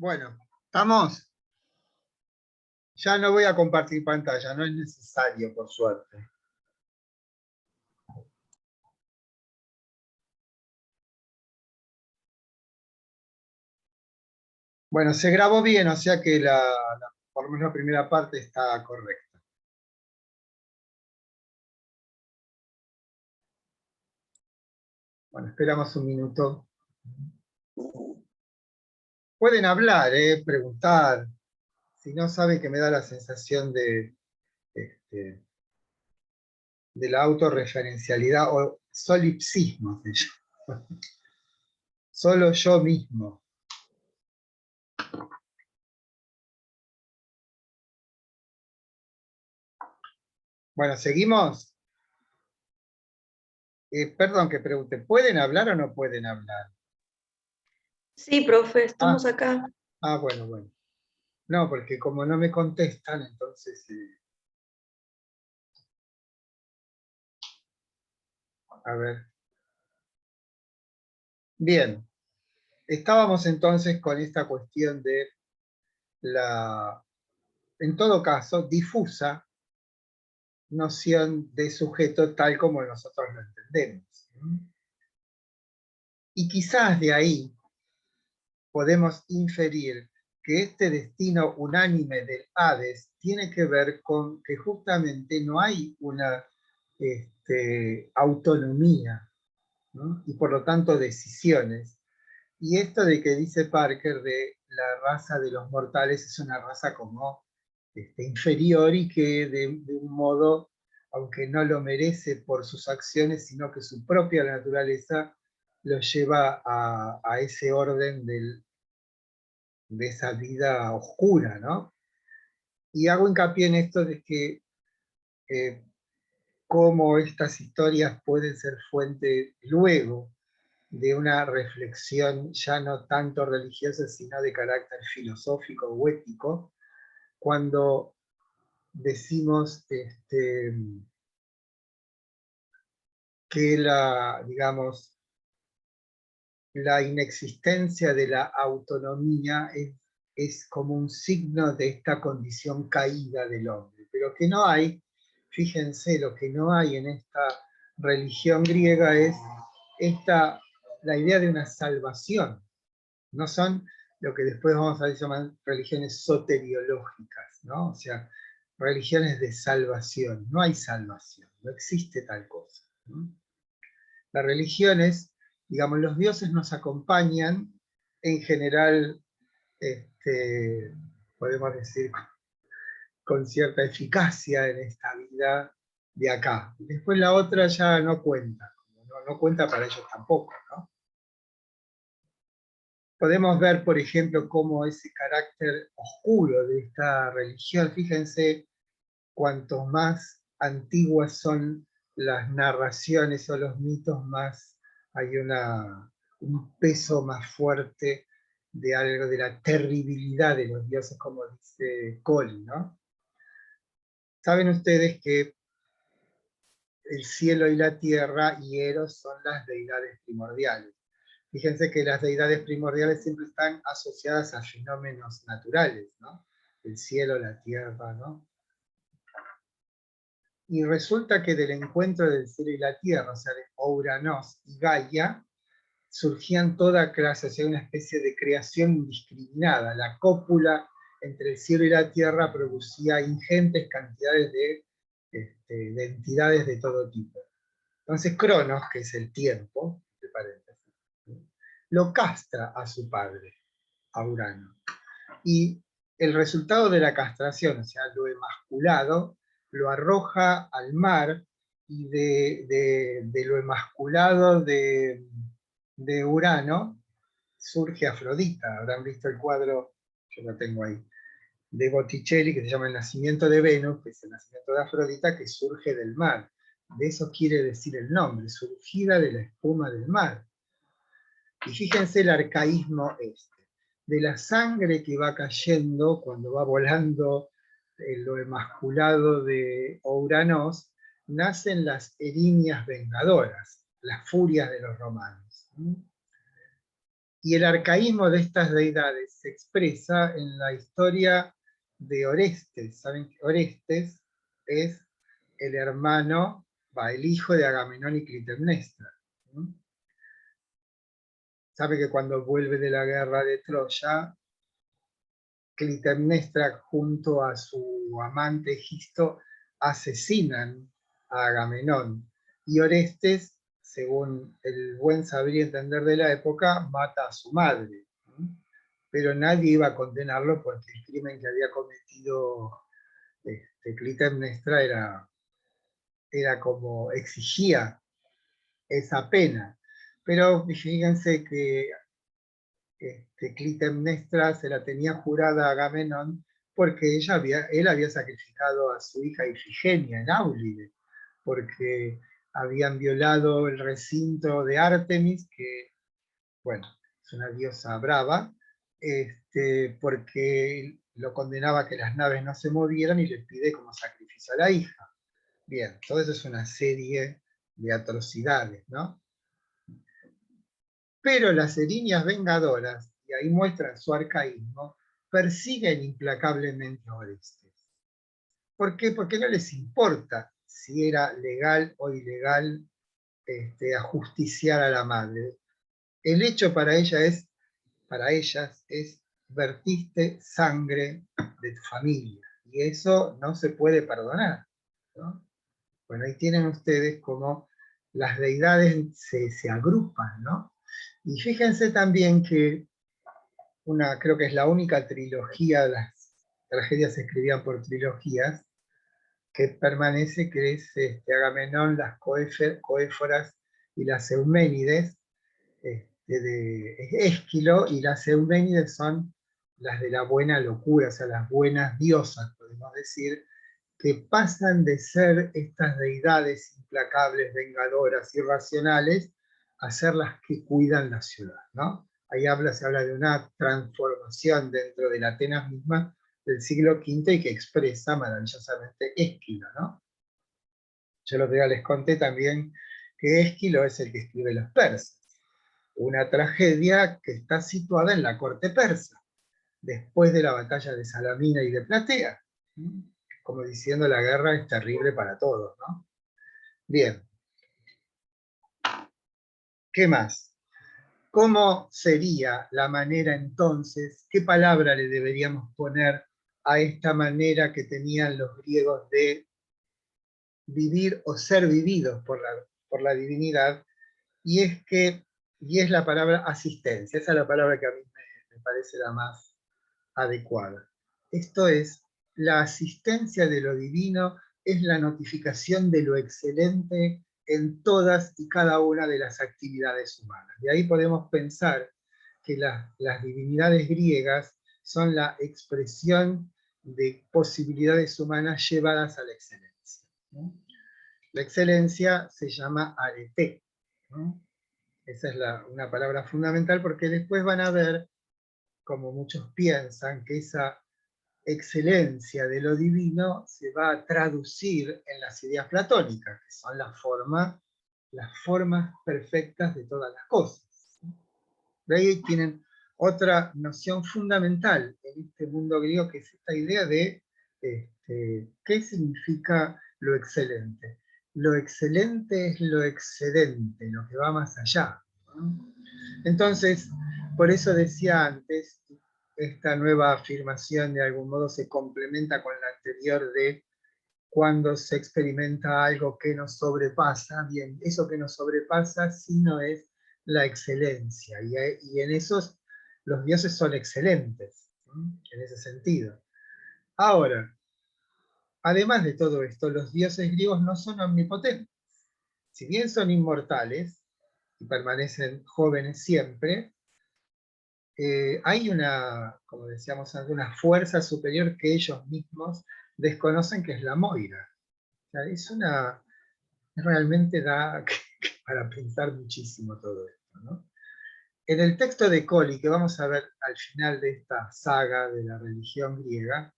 Bueno, ¿estamos? Ya no voy a compartir pantalla, no es necesario, por suerte. Bueno, se grabó bien, o sea que por lo menos la primera parte está correcta. Bueno, esperamos un minuto. Pueden hablar, preguntar. Si no saben, que me da la sensación de la autorreferencialidad o solipsismo, se llama. Solo yo mismo. Bueno, ¿seguimos? Perdón que pregunte, ¿pueden hablar o no pueden hablar? Sí, profe, estamos acá. Bueno. No, porque como no me contestan, entonces... a ver. Bien. Estábamos entonces con esta cuestión de en todo caso, difusa noción de sujeto tal como nosotros lo entendemos. Y quizás de ahí podemos inferir que este destino unánime del Hades tiene que ver con que justamente no hay una autonomía, ¿no? Y por lo tanto decisiones. Y esto de que dice Parker de la raza de los mortales es una raza como inferior y que de un modo, aunque no lo merece por sus acciones, sino que su propia naturaleza lo lleva a ese orden de esa vida oscura, ¿no? Y hago hincapié en esto de que cómo estas historias pueden ser fuente luego de una reflexión ya no tanto religiosa, sino de carácter filosófico o ético, cuando decimos que digamos, la inexistencia de la autonomía es como un signo de esta condición caída del hombre, pero que no hay, fíjense, lo que no hay en esta religión griega es la idea de una salvación. No son lo que después vamos a llamar religiones soteriológicas, ¿no? O sea, religiones de salvación. No hay salvación, no existe tal cosa, ¿no? Las religiones, digamos, los dioses nos acompañan, en general, podemos decir, con cierta eficacia en esta vida de acá. Después la otra ya no cuenta, no cuenta para ellos tampoco, ¿no? Podemos ver, por ejemplo, cómo ese carácter oscuro de esta religión, fíjense, cuanto más antiguas son las narraciones o los mitos, más hay un peso más fuerte de algo de la terribilidad de los dioses, como dice Colin, ¿no? Saben ustedes que el cielo y la tierra y Eros son las deidades primordiales. Fíjense que las deidades primordiales siempre están asociadas a fenómenos naturales, ¿no? El cielo, la tierra, ¿no? Y resulta que del encuentro del cielo y la tierra, o sea, de Ouranos y Gaia, surgían toda clase, o sea, una especie de creación indiscriminada. La cópula entre el cielo y la tierra producía ingentes cantidades de entidades de todo tipo. Entonces Cronos, que es el tiempo, entre paréntesis, lo castra a su padre, a Urano. Y el resultado de la castración, o sea, lo emasculado, lo arroja al mar, y de lo emasculado de Urano surge Afrodita. Habrán visto el cuadro, yo lo tengo ahí, de Botticelli, que se llama El nacimiento de Venus, que es el nacimiento de Afrodita, que surge del mar. De eso quiere decir el nombre, surgida de la espuma del mar. Y fíjense el arcaísmo de la sangre que va cayendo cuando va volando lo emasculado de Ouranos, nacen las erinias vengadoras, las furias de los romanos. Y el arcaísmo de estas deidades se expresa en la historia de Orestes. ¿Saben que Orestes es el hermano, el hijo de Agamenón y Clitemnestra? Sabe que cuando vuelve de la guerra de Troya, Clitemnestra junto a su amante Egisto asesinan a Agamenón, y Orestes, según el buen saber y entender de la época, mata a su madre. Pero nadie iba a condenarlo porque el crimen que había cometido Clitemnestra era como exigía esa pena. Pero fíjense que Clitemnestra se la tenía jurada a Agamenón porque él había sacrificado a su hija Ifigenia en Áulide, porque habían violado el recinto de Artemis, que, bueno, es una diosa brava, porque lo condenaba a que las naves no se movieran y le pide como sacrificio a la hija. Bien, todo eso es una serie de atrocidades, ¿no? Pero las erinias vengadoras, y ahí muestran su arcaísmo, persiguen implacablemente a Orestes. ¿Por qué? Porque no les importa si era legal o ilegal ajusticiar a la madre. El hecho para ellas es vertiste sangre de tu familia, y eso no se puede perdonar, ¿no? Bueno, ahí tienen ustedes cómo las deidades se agrupan, ¿no? Y fíjense también que creo que es la única trilogía, las tragedias se escribían por trilogías, que permanece, que es Agamenón, las Coéforas y las Euménides, de Ésquilo, y las Euménides son las de la buena locura, o sea, las buenas diosas, podemos decir, que pasan de ser estas deidades implacables, vengadoras, irracionales, a ser las que cuidan la ciudad, ¿no? Ahí se habla de una transformación dentro de la Atenas misma del siglo V y que expresa maravillosamente Ésquilo, ¿no? Yo los días les conté también que Ésquilo es el que escribe Los Persas, una tragedia que está situada en la corte persa, después de la batalla de Salamina y de Platea, como diciendo la guerra es terrible para todos, ¿no? Bien. ¿Qué más? ¿Cómo sería la manera entonces, qué palabra le deberíamos poner a esta manera que tenían los griegos de vivir o ser vividos por la divinidad? Y es la palabra asistencia, esa es la palabra que a mí me parece la más adecuada. Esto es, la asistencia de lo divino es la notificación de lo excelente en todas y cada una de las actividades humanas. De ahí podemos pensar que las divinidades griegas son la expresión de posibilidades humanas llevadas a la excelencia, ¿no? La excelencia se llama arete, ¿no? Esa es una palabra fundamental, porque después van a ver, como muchos piensan, que esa excelencia de lo divino se va a traducir en las ideas platónicas, que son las formas perfectas de todas las cosas. De ahí tienen otra noción fundamental en este mundo griego, que es esta idea de qué significa lo excelente. Lo excelente es lo excedente, lo que va más allá, ¿no? Entonces, por eso decía antes, esta nueva afirmación de algún modo se complementa con la anterior de cuando se experimenta algo que nos sobrepasa. Bien, eso que nos sobrepasa sí no es la excelencia, y en esos los dioses son excelentes, ¿no? En ese sentido. Ahora, además de todo esto, los dioses griegos no son omnipotentes. Si bien son inmortales y permanecen jóvenes siempre, hay como decíamos antes, una fuerza superior que ellos mismos desconocen, que es la Moira. O sea, realmente da para pensar muchísimo todo esto, ¿no? En el texto de Coli, que vamos a ver al final de esta saga de la religión griega,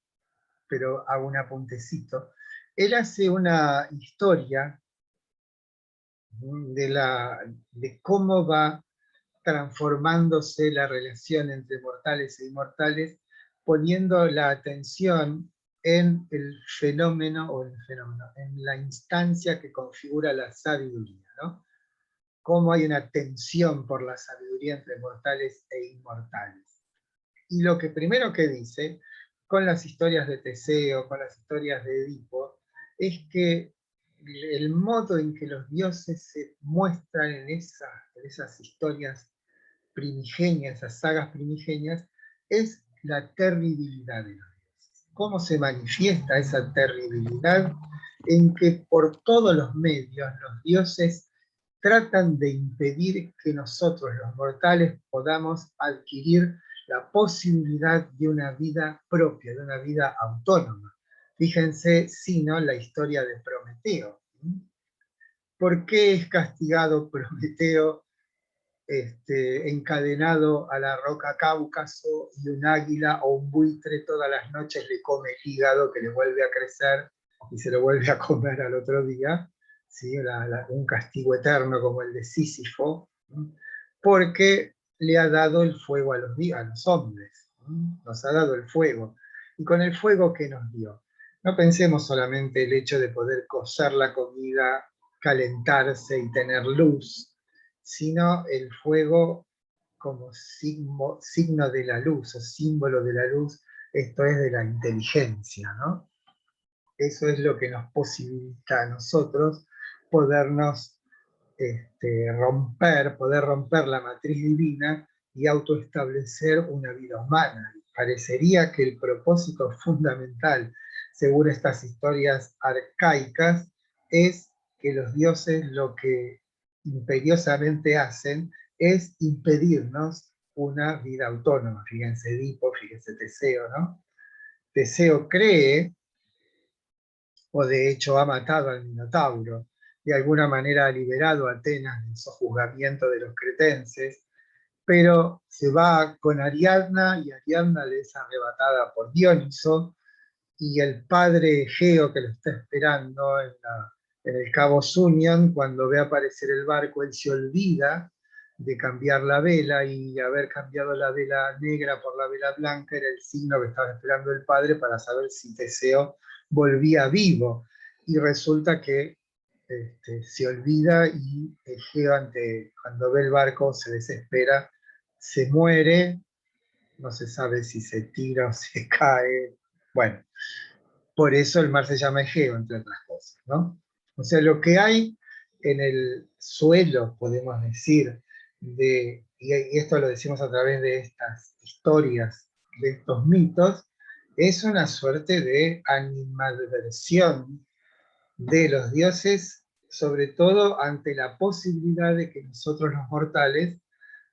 pero hago un apuntecito, él hace una historia de cómo va transformándose la relación entre mortales e inmortales, poniendo la atención en el fenómeno, en la instancia que configura la sabiduría, ¿no? Cómo hay una tensión por la sabiduría entre mortales e inmortales. Y lo que primero que dice, con las historias de Teseo, con las historias de Edipo, es que el modo en que los dioses se muestran en esas historias primigenias, esas sagas primigenias, es la terribilidad de los dioses. ¿Cómo se manifiesta esa terribilidad? En que por todos los medios los dioses tratan de impedir que nosotros los mortales podamos adquirir la posibilidad de una vida propia, de una vida autónoma. Fíjense, si no, la historia de Prometeo. ¿Por qué es castigado Prometeo encadenado a la roca Cáucaso y un águila o un buitre todas las noches le come el hígado que le vuelve a crecer y se lo vuelve a comer al otro día? ¿Sí? Un castigo eterno como el de Sísifo, ¿no? Porque le ha dado el fuego a los hombres, ¿no? Nos ha dado el fuego. Y con el fuego, ¿qué nos dio? No pensemos solamente el hecho de poder cocer la comida, calentarse y tener luz, sino el fuego como signo de la luz, o símbolo de la luz, esto es de la inteligencia, ¿no? Eso es lo que nos posibilita a nosotros podernos poder romper la matriz divina y autoestablecer una vida humana. Parecería que el propósito fundamental, según estas historias arcaicas, es que los dioses lo que imperiosamente hacen es impedirnos una vida autónoma. Fíjense Edipo, fíjense Teseo, ¿no? Teseo cree, o de hecho ha matado al Minotauro, de alguna manera ha liberado a Atenas del sojuzgamiento de los cretenses, pero se va con Ariadna y Ariadna le es arrebatada por Dioniso, y el padre Egeo que lo está esperando en el Cabo Sunion, cuando ve aparecer el barco, él se olvida de cambiar la vela, y haber cambiado la vela negra por la vela blanca era el signo que estaba esperando el padre para saber si Teseo volvía vivo. Y resulta que se olvida, y Egeo, cuando ve el barco, se desespera, se muere, no se sabe si se tira o se cae. Bueno, por eso el mar se llama Egeo, entre otras cosas, ¿no? O sea, lo que hay en el suelo, podemos decir, y esto lo decimos a través de estas historias, de estos mitos, es una suerte de animadversión de los dioses, sobre todo ante la posibilidad de que nosotros los mortales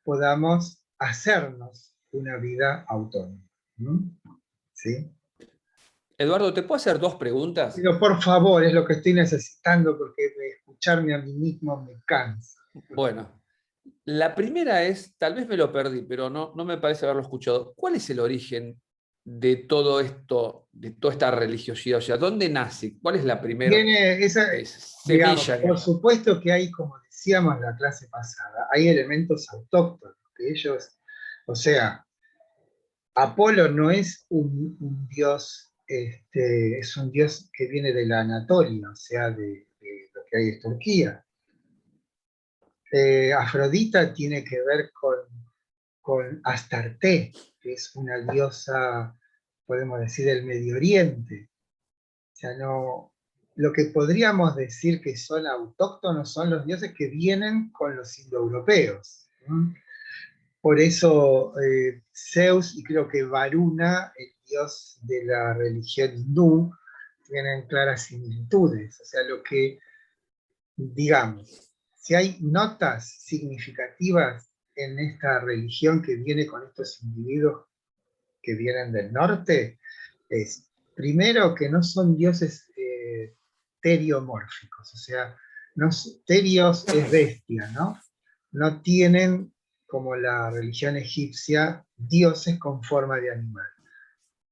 podamos hacernos una vida autónoma. ¿Sí? Eduardo, ¿te puedo hacer dos preguntas? Pero por favor, es lo que estoy necesitando, porque escucharme a mí mismo me cansa. Bueno, la primera es, tal vez me lo perdí, pero no me parece haberlo escuchado. ¿Cuál es el origen de todo esto, de toda esta religiosidad? O sea, ¿dónde nace? ¿Cuál es la primera Tiene esa, digamos, semilla? por supuesto que hay, como decíamos en la clase pasada, hay elementos autóctonos, que ellos, o sea, Apolo no es un dios, es un dios que viene de la Anatolia, o sea, de lo que hay en Turquía. Afrodita tiene que ver con Astarte, que es una diosa, podemos decir, del Medio Oriente. O sea, no, lo que podríamos decir que son autóctonos son los dioses que vienen con los indoeuropeos, ¿no? Por eso Zeus y creo que Varuna, el dios de la religión hindú, tienen claras similitudes. O sea, lo que, digamos, si hay notas significativas en esta religión que viene con estos individuos que vienen del norte, es primero que no son dioses teriomórficos, o sea, no, terios es bestia, ¿no? No tienen, como la religión egipcia, dioses con forma de animal.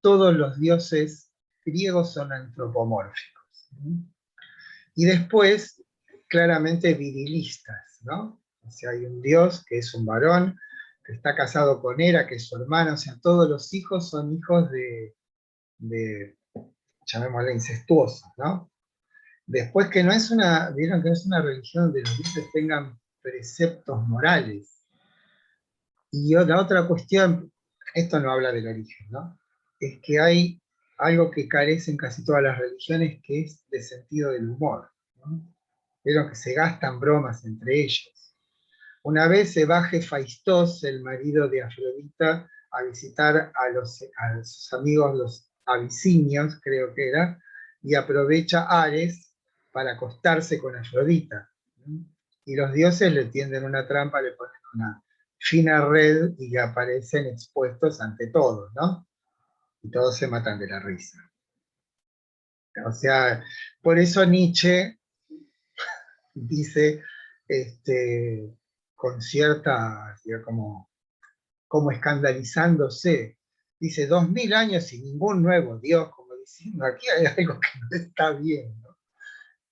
Todos los dioses griegos son antropomórficos. Y después, claramente virilistas, ¿no? O sea, hay un Dios que es un varón, que está casado con Hera, que es su hermano, o sea, todos los hijos son hijos de llamémosle, incestuosos, ¿no? Después que no es vieron que no es una religión donde los dioses tengan preceptos morales. Y la otra cuestión, esto no habla del origen, ¿no? Es que hay algo que carece en casi todas las religiones, que es de sentido del humor, ¿no? Vieron que se gastan bromas entre ellos. Una vez se va Hefastos, el marido de Afrodita, a visitar a sus amigos los abisinios, creo que era, y aprovecha Ares para acostarse con Afrodita. Y los dioses le tienden una trampa, le ponen una fina red y aparecen expuestos ante todos, ¿no? Y todos se matan de la risa. O sea, por eso Nietzsche dice, con cierta, como escandalizándose, dice, 2000 años sin ningún nuevo Dios, como diciendo, aquí hay algo que no está bien, ¿no?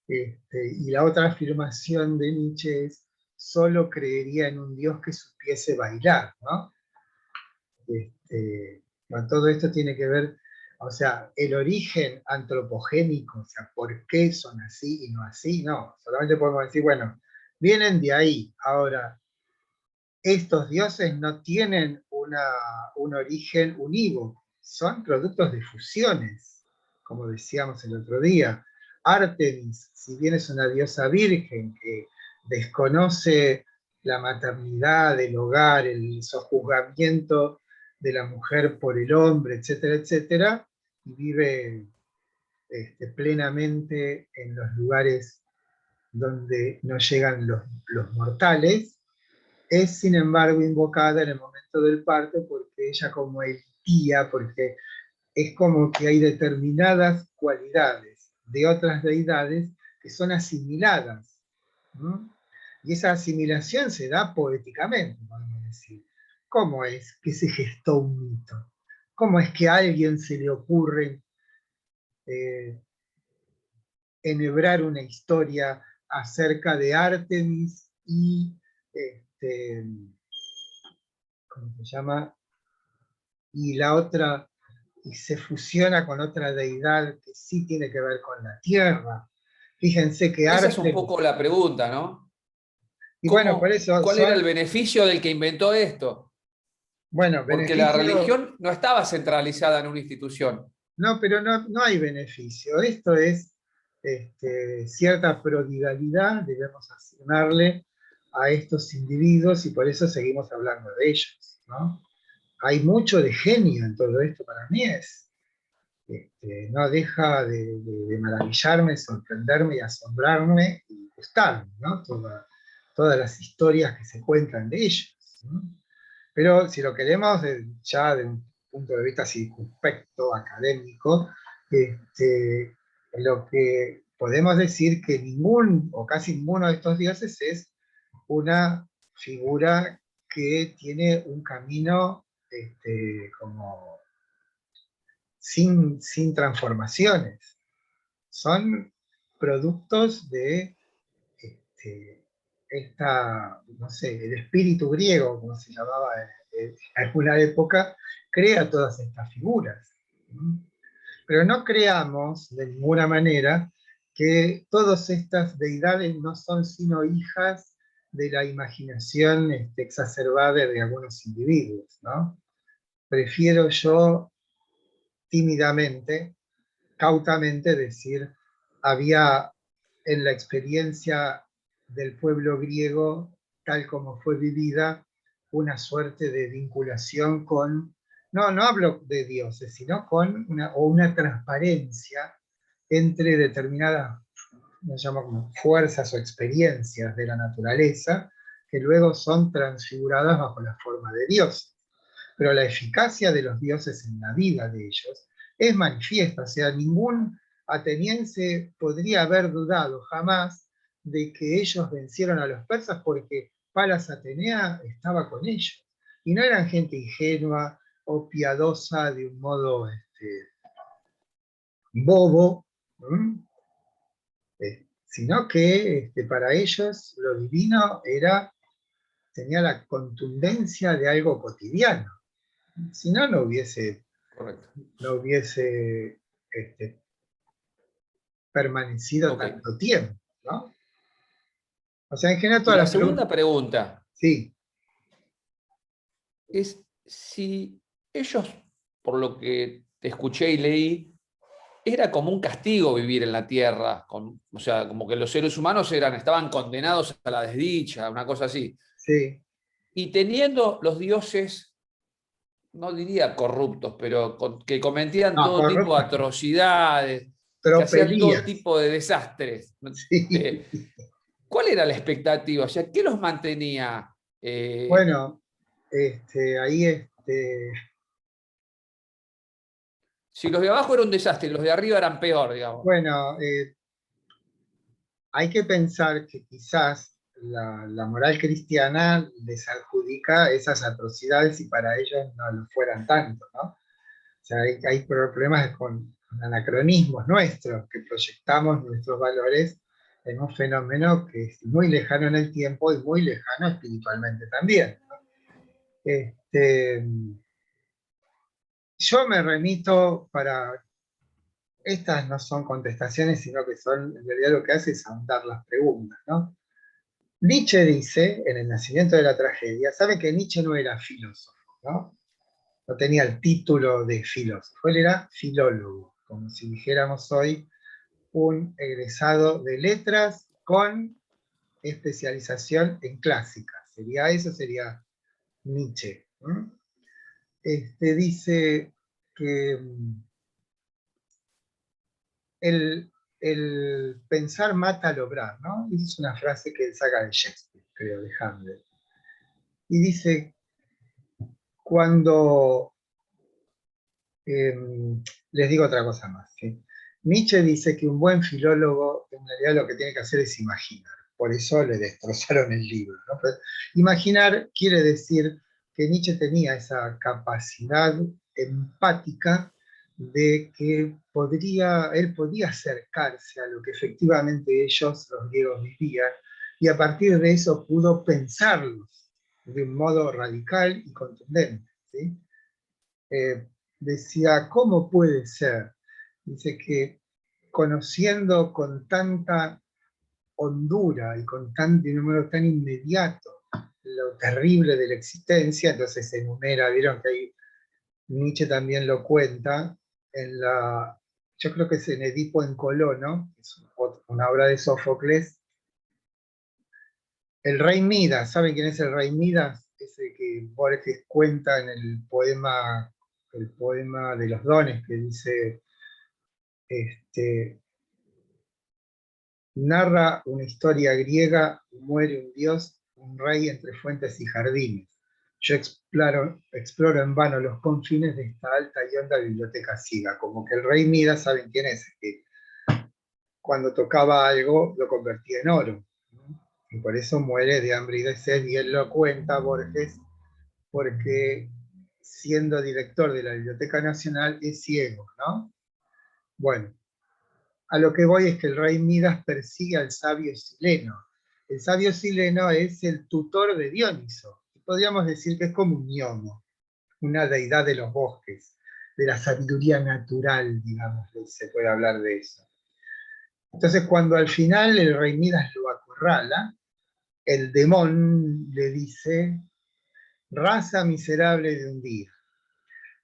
Y la otra afirmación de Nietzsche es, solo creería en un Dios que supiese bailar, ¿no? Bueno, todo esto tiene que ver, o sea, el origen antropogénico, o sea, por qué son así y no así, no, solamente podemos decir, bueno, vienen de ahí. Ahora, estos dioses no tienen un origen unívoco, son productos de fusiones, como decíamos el otro día. Artemis, si bien es una diosa virgen que desconoce la maternidad, el hogar, el sojuzgamiento de la mujer por el hombre, etcétera, etcétera, y vive plenamente en los lugares donde no llegan los mortales, es sin embargo invocada en el momento del parto porque ella como el tía, porque es como que hay determinadas cualidades de otras deidades que son asimiladas, ¿no? Y esa asimilación se da poéticamente, podemos decir. ¿Cómo es que se gestó un mito? ¿Cómo es que a alguien se le ocurre eh, enhebrar una historia acerca de Artemis y ¿cómo se llama? Y la otra, y se fusiona con otra deidad que sí tiene que ver con la tierra. Fíjense que Esa es un Artemis, poco la pregunta, ¿no? y bueno, por eso ¿Cuál era el son, beneficio del que inventó esto? bueno, Porque la beneficio, religión no estaba centralizada en una institución. no, pero no hay beneficio. Esto es cierta prodigalidad, debemos asignarle a estos individuos y por eso seguimos hablando de ellos, ¿no? Hay mucho de genio en todo esto, para mí no deja de maravillarme, sorprenderme y asombrarme y gustarme, ¿no? Todas las historias que se cuentan de ellos, ¿no? Pero si lo queremos ya de un punto de vista circunspecto, académico, lo que podemos decir que ningún o casi ninguno de estos dioses es una figura que tiene un camino como sin transformaciones. Son productos de no sé, el espíritu griego, como se llamaba en alguna época, crea todas estas figuras. Pero no creamos de ninguna manera que todas estas deidades no son sino hijas de la imaginación exacerbada de algunos individuos, ¿no? Prefiero yo tímidamente, cautamente decir, había en la experiencia del pueblo griego, tal como fue vivida, una suerte de vinculación con, no hablo de dioses, sino con una transparencia entre determinadas, no llamo como fuerzas o experiencias de la naturaleza, que luego son transfiguradas bajo la forma de Dios. Pero la eficacia de los dioses en la vida de ellos es manifiesta, o sea, ningún ateniense podría haber dudado jamás de que ellos vencieron a los persas porque Palas Atenea estaba con ellos. Y no eran gente ingenua o piadosa de un modo bobo, sino que para ellos lo divino era tenía la contundencia de algo cotidiano. Si no, no hubiese, Correcto. permanecido Ok. tanto tiempo, ¿no? O sea, en general Y todas la las segunda preguntas... pregunta Sí, es si ellos, por lo que te escuché y leí, era como un castigo vivir en la tierra, o sea, como que los seres humanos estaban condenados a la desdicha, una cosa así. sí. Y teniendo los dioses, no diría corruptos, pero que cometían No, todo tipo de corruptas, atrocidades, que hacían todo tropelías. tipo de desastres. Sí. ¿Cuál era la expectativa? O sea, ¿qué los mantenía? eh, Bueno, ahí si los de abajo eran un desastre y los de arriba eran peor, digamos. bueno, hay que pensar que quizás la moral cristiana les adjudica esas atrocidades y para ellos no lo fueran tanto, ¿no? O sea, hay problemas con anacronismos nuestros, que proyectamos nuestros valores en un fenómeno que es muy lejano en el tiempo y muy lejano espiritualmente también, ¿no? Yo me remito para... Estas no son contestaciones, sino que son, en realidad lo que hace es ahondar las preguntas, ¿no? Nietzsche dice, en El nacimiento de la tragedia, sabe que Nietzsche no era filósofo, ¿no? No tenía el título de filósofo, él era filólogo, como si dijéramos hoy, un egresado de letras con especialización en clásica. Eso sería Nietzsche. ¿No? Dice que el pensar mata al obrar, ¿no? Esa es una frase que él saca de Shakespeare, creo, de Hamlet. Y dice, cuando... eh, les digo otra cosa más, ¿sí? Nietzsche dice que un buen filólogo en realidad lo que tiene que hacer es imaginar. Por eso le destrozaron el libro, ¿no? Pero imaginar quiere decir que Nietzsche tenía esa capacidad empática de que él podía acercarse a lo que efectivamente ellos, los griegos, vivían, y a partir de eso pudo pensarlos de un modo radical y contundente, ¿sí? Decía, ¿cómo puede ser? Dice que conociendo con tanta hondura y de un modo tan inmediato lo terrible de la existencia, entonces se enumera, vieron que ahí Nietzsche también lo cuenta, yo creo que es en Edipo en Colono, es una obra de Sófocles, el rey Midas. ¿Saben quién es el rey Midas? Ese que Borges cuenta en el poema de los dones, que dice, narra una historia griega, muere un dios, un rey entre fuentes y jardines. Yo exploro en vano los confines de esta alta y honda biblioteca ciega, como que el rey Midas, ¿saben quién es? Que cuando tocaba algo lo convertía en oro, ¿no? Y por eso muere de hambre y de sed, y él lo cuenta, Borges, porque siendo director de la Biblioteca Nacional es ciego, ¿no? Bueno, a lo que voy es que el rey Midas persigue al sabio Sileno. El sabio Sileno es el tutor de Dioniso. Podríamos decir que es como un gnomo, una deidad de los bosques, de la sabiduría natural, digamos, se puede hablar de eso. Entonces, cuando al final el rey Midas lo acorrala, el demón le dice, raza miserable de un día,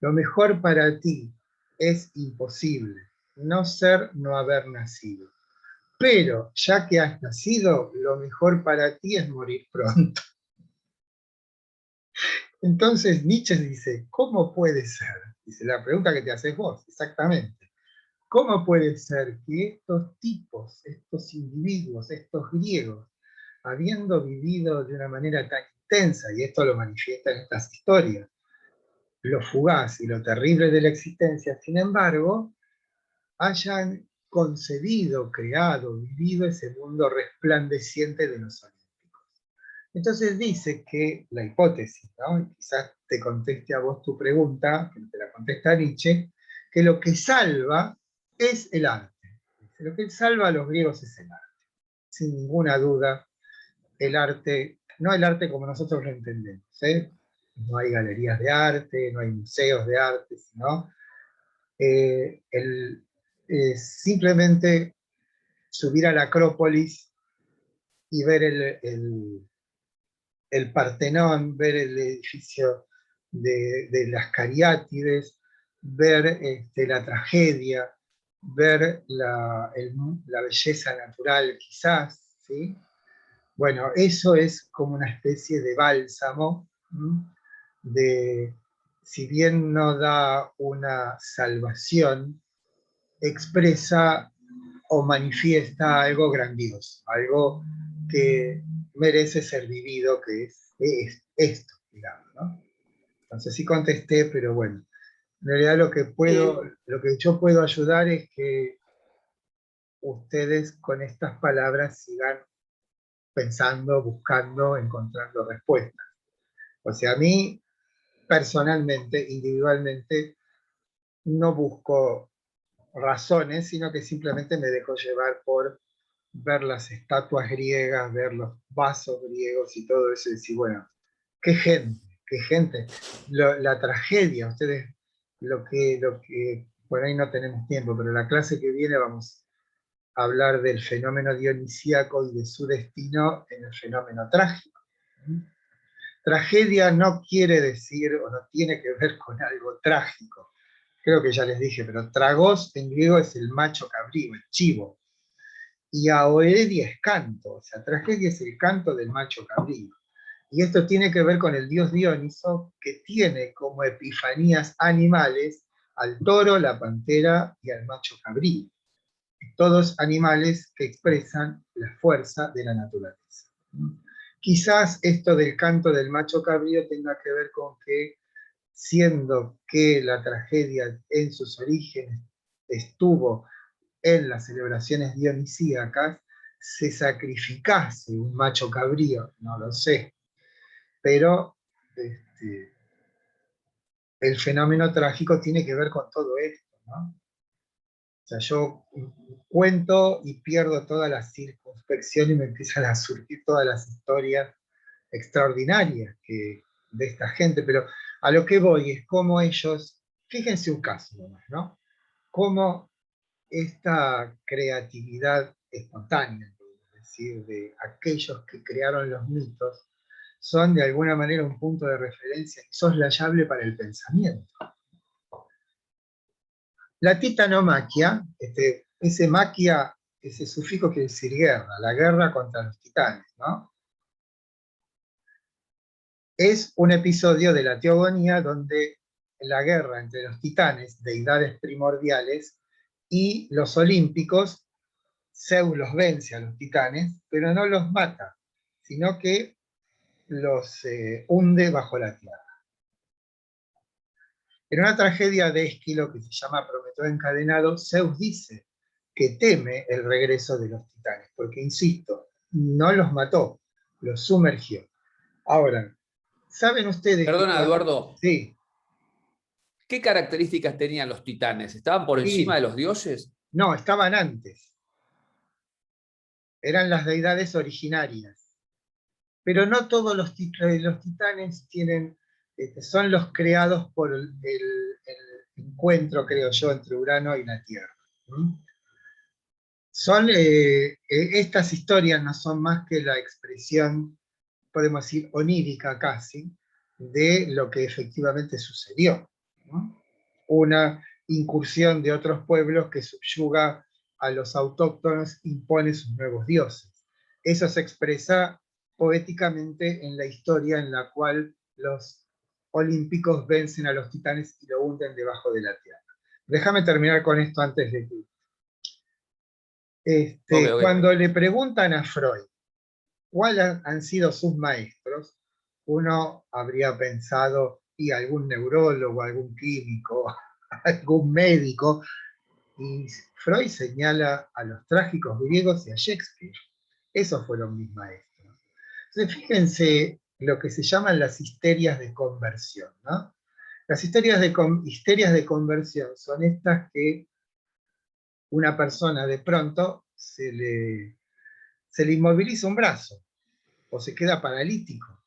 lo mejor para ti es imposible, no ser, no haber nacido. Pero ya que has nacido, lo mejor para ti es morir pronto. Entonces Nietzsche dice, ¿cómo puede ser? Dice, la pregunta que te haces vos, exactamente. ¿Cómo puede ser que estos tipos, estos individuos, estos griegos, habiendo vivido de una manera tan intensa, y esto lo manifiesta en estas historias, lo fugaz y lo terrible de la existencia, sin embargo, hayan concebido, creado, vivido ese mundo resplandeciente de los olímpicos? Entonces dice que la hipótesis, ¿no? Y quizás te conteste a vos tu pregunta, que te la contesta Nietzsche, que lo que salva es el arte. Lo que salva a los griegos es el arte. Sin ninguna duda, el arte no el arte como nosotros lo entendemos, ¿eh? No hay galerías de arte, no hay museos de arte, sino simplemente subir a la Acrópolis y ver el Partenón, ver el edificio de las Cariátides, ver la tragedia, ver la belleza natural quizás, ¿sí? Bueno, eso es como una especie de bálsamo, si bien no da una salvación, expresa o manifiesta algo grandioso, algo que merece ser vivido, que es esto, digamos, ¿no? No sé si contesté, pero bueno, en realidad lo que yo puedo ayudar es que ustedes con estas palabras sigan pensando, buscando, encontrando respuestas. O sea, a mí personalmente, individualmente, no busco razones, sino que simplemente me dejo llevar por ver las estatuas griegas, ver los vasos griegos y todo eso, y decir, bueno, qué gente. La tragedia, ustedes, lo que, por ahí no tenemos tiempo, pero la clase que viene vamos a hablar del fenómeno dionisíaco y de su destino en el fenómeno trágico. Tragedia no quiere decir, o no tiene que ver con algo trágico. Creo que ya les dije, pero tragos en griego es el macho cabrío, el chivo. Y aoedia es canto, o sea, tragedia es el canto del macho cabrío. Y esto tiene que ver con el dios Dioniso, que tiene como epifanías animales al toro, la pantera y al macho cabrío. Todos animales que expresan la fuerza de la naturaleza. Quizás esto del canto del macho cabrío tenga que ver con que, siendo que la tragedia en sus orígenes estuvo en las celebraciones dionisíacas, se sacrificase un macho cabrío, no lo sé, pero el fenómeno trágico tiene que ver con todo esto, ¿no? O sea, yo cuento y pierdo toda la circunspección y me empiezan a surgir todas las historias extraordinarias de esta gente, pero a lo que voy es cómo ellos, fíjense un caso nomás, ¿no? Cómo esta creatividad espontánea, es decir, de aquellos que crearon los mitos, son de alguna manera un punto de referencia insoslayable para el pensamiento. La titanomaquia, ese maquia, ese sufijo quiere decir guerra, la guerra contra los titanes, ¿no? Es un episodio de la teogonía donde la guerra entre los titanes, deidades primordiales, y los olímpicos, Zeus los vence a los titanes, pero no los mata, sino que los hunde bajo la tierra. En una tragedia de Esquilo que se llama Prometeo encadenado, Zeus dice que teme el regreso de los titanes, porque, insisto, no los mató, los sumergió. Ahora, ¿saben ustedes que Perdona, Eduardo, sí, ¿qué características tenían los titanes? ¿Estaban por encima sí, de los dioses? no, estaban antes, eran las deidades originarias, pero no todos los titanes tienen, son los creados por el encuentro, creo yo, entre Urano y la Tierra. Estas historias no son más que la expresión, podemos decir, onírica casi, de lo que efectivamente sucedió, ¿no? Una incursión de otros pueblos que subyuga a los autóctonos, impone sus nuevos dioses. Eso se expresa poéticamente en la historia en la cual los olímpicos vencen a los titanes y lo hunden debajo de la tierra. Déjame terminar con esto antes de que... Okay. Cuando le preguntan a Freud cuáles han sido sus maestros, uno habría pensado, y algún neurólogo, algún químico, algún médico, y Freud señala a los trágicos griegos y a Shakespeare. Esos fueron mis maestros. Entonces, fíjense lo que se llaman las histerias de conversión, ¿no? Las histerias de conversión son estas que una persona de pronto se le inmoviliza un brazo, o se queda paralítico,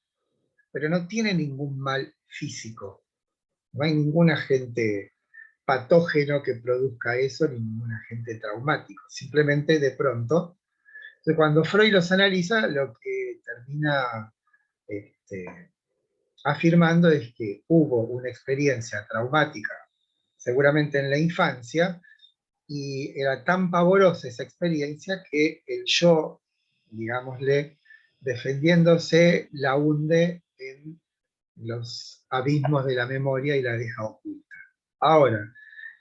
pero no tiene ningún mal físico. No hay ningún agente patógeno que produzca eso, ni ningún agente traumático. Simplemente de pronto, entonces, cuando Freud los analiza, lo que termina afirmando es que hubo una experiencia traumática, seguramente en la infancia, y era tan pavorosa esa experiencia que el yo, digámosle, defendiéndose, la hunde en los abismos de la memoria y la deja oculta. Ahora,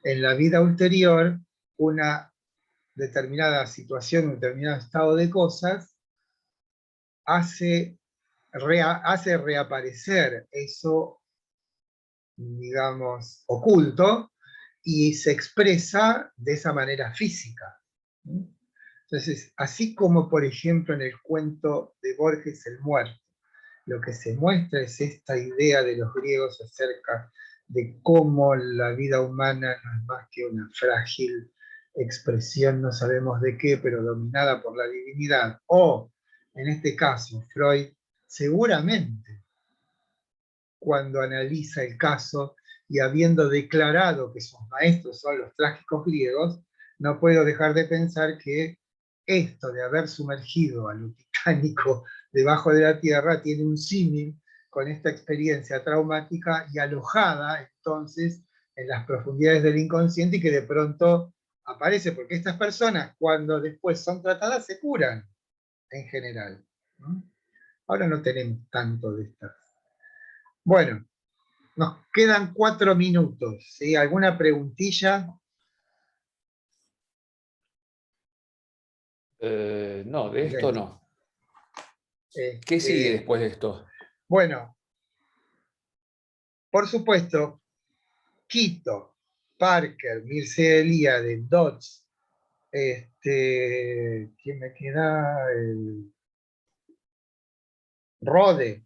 en la vida ulterior, una determinada situación, un determinado estado de cosas, hace reaparecer eso, digamos, oculto, y se expresa de esa manera física. Entonces, así como por ejemplo en el cuento de Borges, El Muerto, lo que se muestra es esta idea de los griegos acerca de cómo la vida humana no es más que una frágil expresión, no sabemos de qué, pero dominada por la divinidad. O, en este caso, Freud seguramente, cuando analiza el caso y habiendo declarado que sus maestros son los trágicos griegos, no puedo dejar de pensar que esto de haber sumergido a lo titánico debajo de la tierra tiene un símil con esta experiencia traumática y alojada entonces en las profundidades del inconsciente, y que de pronto aparece, porque estas personas cuando después son tratadas se curan en general, ¿no? Ahora no tenemos tanto de estas. Bueno, nos quedan 4 minutos, ¿sí? ¿Alguna preguntilla? No, de esto Bien. no. ¿Qué sigue después de esto? Bueno, por supuesto, Quito, Parker, Mircea Eliade, Dodds, ¿quién me queda? Rode,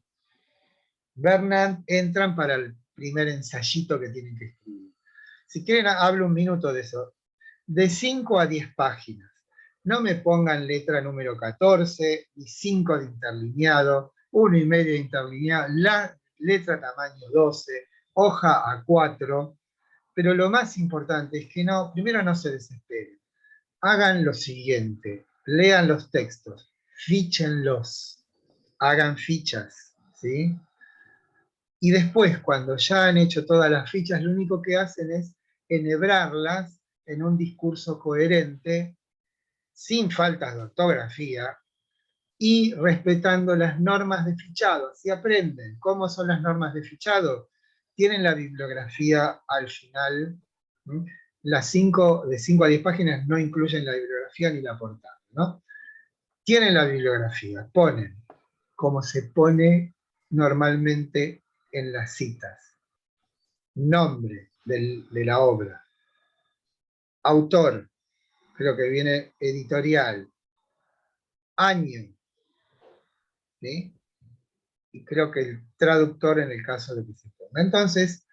Bernard, entran para el primer ensayito que tienen que escribir. Si quieren, hablo un minuto de eso. De 5 a 10 páginas. No me pongan letra número 14, ni 5 de interlineado, 1,5 de interlineado, la letra tamaño 12, hoja A4, pero lo más importante es que no, primero no se desesperen. Hagan lo siguiente, lean los textos, fíchenlos, hagan fichas, ¿sí? Y después, cuando ya han hecho todas las fichas, lo único que hacen es enhebrarlas en un discurso coherente, sin faltas de ortografía, y respetando las normas de fichado. Así aprenden. ¿Cómo son las normas de fichado? Tienen la bibliografía al final. Las 5, de 5 a 10 páginas no incluyen la bibliografía ni la portada, ¿no? Tienen la bibliografía, ponen como se pone normalmente en las citas. Nombre de la obra. Autor, creo que viene editorial. Año, ¿sí? Y creo que el traductor en el caso de que se ponga. Entonces,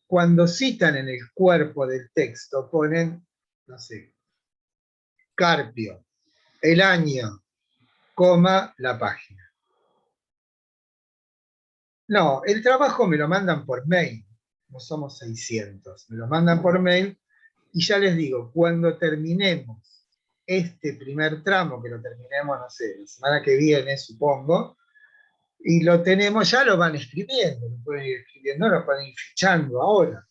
cuando citan en el cuerpo del texto, ponen, no sé, Carpio, el año, coma, la página. No, el trabajo me lo mandan por mail, no somos 600, me lo mandan por mail, y ya les digo, cuando terminemos este primer tramo, que lo terminemos, no sé, la semana que viene, supongo, y lo tenemos, ya lo van escribiendo, lo pueden ir escribiendo, lo pueden ir fichando ahora.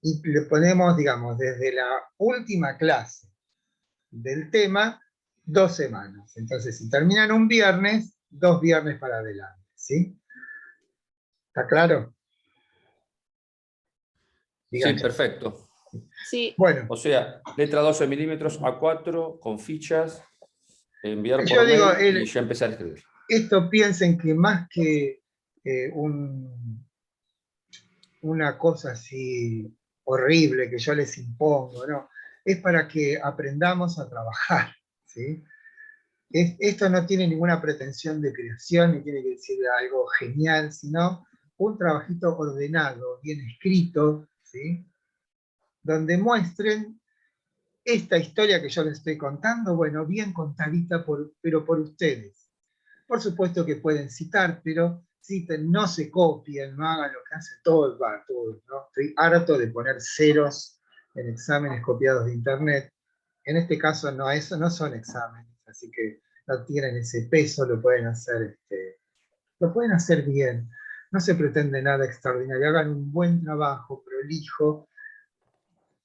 Y le ponemos, digamos, desde la última clase del tema, 2 semanas. Entonces, si terminan un viernes, 2 viernes para adelante, ¿sí? ¿Está claro? Sí, Díganme. perfecto. Sí, Bueno, O sea, letra 12 milímetros A4 con fichas, enviar yo por digo, mail y ya empezar a escribir. esto piensen que más que una cosa así horrible que yo les impongo, ¿no? Es para que aprendamos a trabajar, ¿sí? Esto no tiene ninguna pretensión de creación, ni tiene que decir algo genial, sino un trabajito ordenado, bien escrito, ¿sí? Donde muestren esta historia que yo les estoy contando, bueno, bien contadita, pero por ustedes. Por supuesto que pueden citar, pero citen, no se copien, no hagan lo que hace todos, ¿no? Estoy harto de poner ceros en exámenes copiados de internet. En este caso no, eso no son exámenes, así que no tienen ese peso, lo pueden hacer bien. No se pretende nada extraordinario, hagan un buen trabajo, prolijo,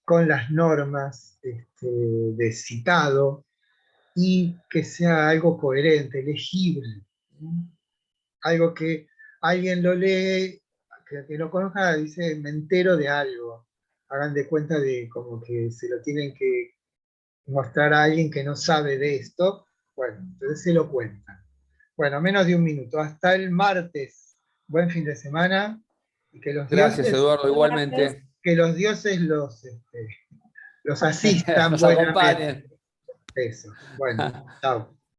con las normas de citado, y que sea algo coherente, legible. Algo que alguien lo lee, que lo conozca, dice, me entero de algo. Hagan de cuenta de como que se lo tienen que mostrar a alguien que no sabe de esto. Bueno, entonces se lo cuentan. Bueno, menos de un minuto. Hasta el martes. Buen fin de semana. Y Gracias, Eduardo, igualmente. que los dioses los asistan Nos buenamente. acompañen. Eso. Bueno, chao.